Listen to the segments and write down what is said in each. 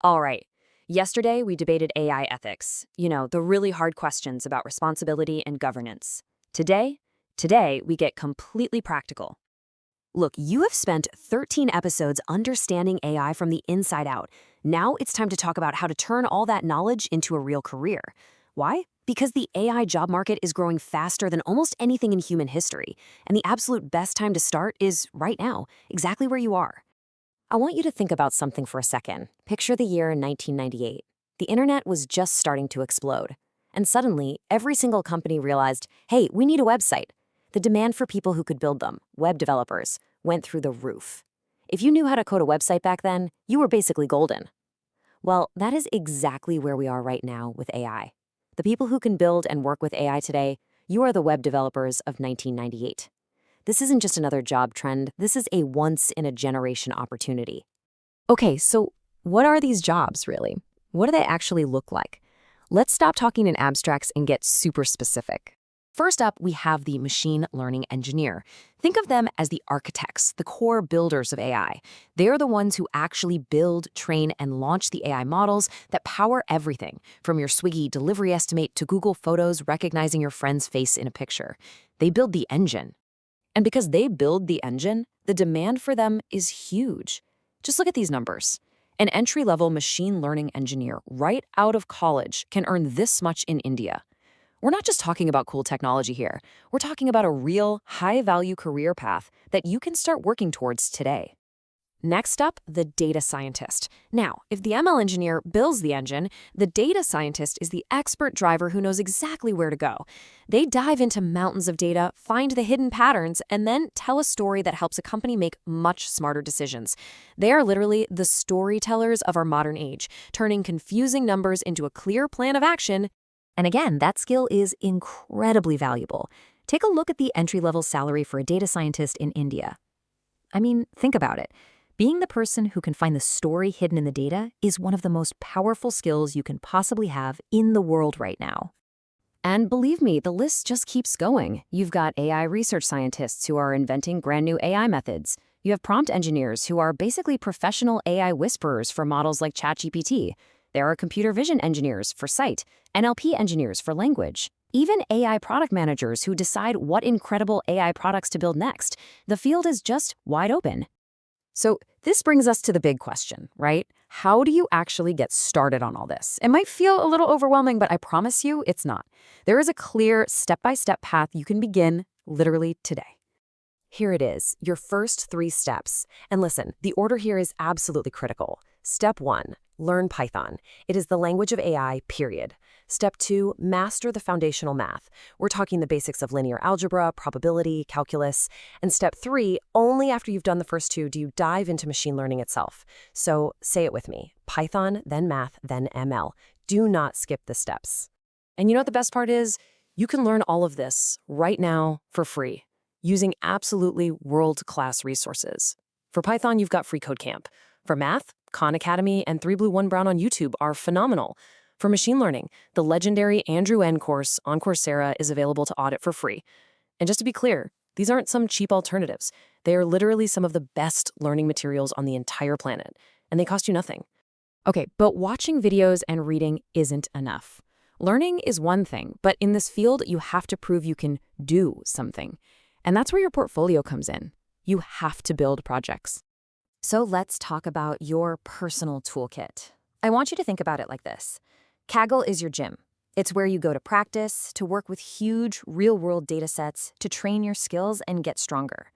All right. Yesterday, we debated AI ethics. The really hard questions about responsibility and governance. Today, we get completely practical. Look, you have spent 13 episodes understanding AI from the inside out. Now it's time to talk about how to turn all that knowledge into a real career. Why? Because the AI job market is growing faster than almost anything in human history, and the absolute best time to start is right now, exactly where you are. I want you to think about something for a second. Picture the year 1998. The internet was just starting to explode. And suddenly, every single company realized, hey, we need a website. The demand for people who could build them, web developers, went through the roof. If you knew how to code a website back then, you were basically golden. Well, that is exactly where we are right now with AI. The people who can build and work with AI today, you are the web developers of 1998. This isn't just another job trend, this is a once-in-a-generation opportunity. Okay, so what are these jobs, really? What do they actually look like? Let's stop talking in abstracts and get super specific. First up, we have the machine learning engineer. Think of them as the architects, the core builders of AI. They're the ones who actually build, train, and launch the AI models that power everything, from your Swiggy delivery estimate to Google Photos recognizing your friend's face in a picture. They build the engine. And because they build the engine, the demand for them is huge. Just look at these numbers. An entry-level machine learning engineer right out of college can earn this much in India. We're not just talking about cool technology here. We're talking about a real, high-value career path that you can start working towards today. Next up, the data scientist. Now, if the ML engineer builds the engine, the data scientist is the expert driver who knows exactly where to go. They dive into mountains of data, find the hidden patterns, and then tell a story that helps a company make much smarter decisions. They are literally the storytellers of our modern age, turning confusing numbers into a clear plan of action. And again, that skill is incredibly valuable. Take a look at the entry-level salary for a data scientist in India. I mean, think about it. Being the person who can find the story hidden in the data is one of the most powerful skills you can possibly have in the world right now. And believe me, the list just keeps going. You've got AI research scientists who are inventing brand new AI methods. You have prompt engineers who are basically professional AI whisperers for models like ChatGPT. There are computer vision engineers for sight, NLP engineers for language, even AI product managers who decide what incredible AI products to build next. The field is just wide open. So this brings us to the big question, right? How do you actually get started on all this? It might feel a little overwhelming, but I promise you it's not. There is a clear step-by-step path you can begin literally today. Here it is, your first 3 steps. And listen, the order here is absolutely critical. Step 1, learn Python. It is the language of AI, period. Step 2, master the foundational math. We're talking the basics of linear algebra, probability, calculus. And step 3, only after you've done the first 2 do you dive into machine learning itself. So say it with me, Python, then math, then ML. Do not skip the steps. And you know what the best part is? You can learn all of this right now for free, using absolutely world-class resources. For Python, you've got Free Code Camp. For math, Khan Academy and 3 Blue 1 Brown on YouTube are phenomenal. For machine learning, the legendary Andrew N course on Coursera is available to audit for free. And just to be clear, these aren't some cheap alternatives. They are literally some of the best learning materials on the entire planet, and they cost you nothing. Okay, but watching videos and reading isn't enough. Learning is one thing, but in this field, you have to prove you can do something. And that's where your portfolio comes in. You have to build projects. So let's talk about your personal toolkit. I want you to think about it like this. Kaggle is your gym. It's where you go to practice, to work with huge, real-world data sets, to train your skills and get stronger.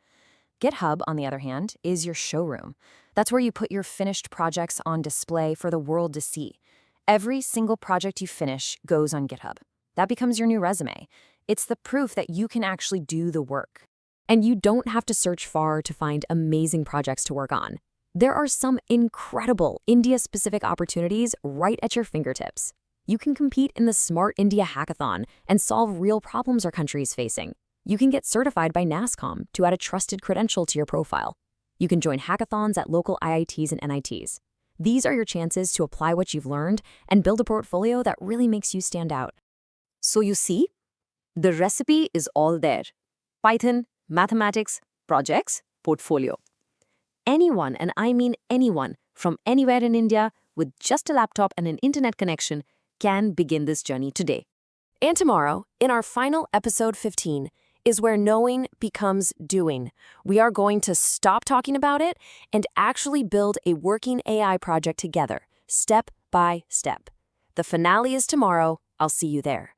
GitHub, on the other hand, is your showroom. That's where you put your finished projects on display for the world to see. Every single project you finish goes on GitHub. That becomes your new resume. It's the proof that you can actually do the work. And you don't have to search far to find amazing projects to work on. There are some incredible India-specific opportunities right at your fingertips. You can compete in the Smart India Hackathon and solve real problems our country is facing. You can get certified by NASSCOM to add a trusted credential to your profile. You can join hackathons at local IITs and NITs. These are your chances to apply what you've learned and build a portfolio that really makes you stand out. So you see, the recipe is all there. Python, mathematics, projects, portfolio. Anyone, and I mean anyone, from anywhere in India with just a laptop and an internet connection, can begin this journey today. And tomorrow, in our final episode 15, is where knowing becomes doing. We are going to stop talking about it and actually build a working AI project together, step by step. The finale is tomorrow. I'll see you there.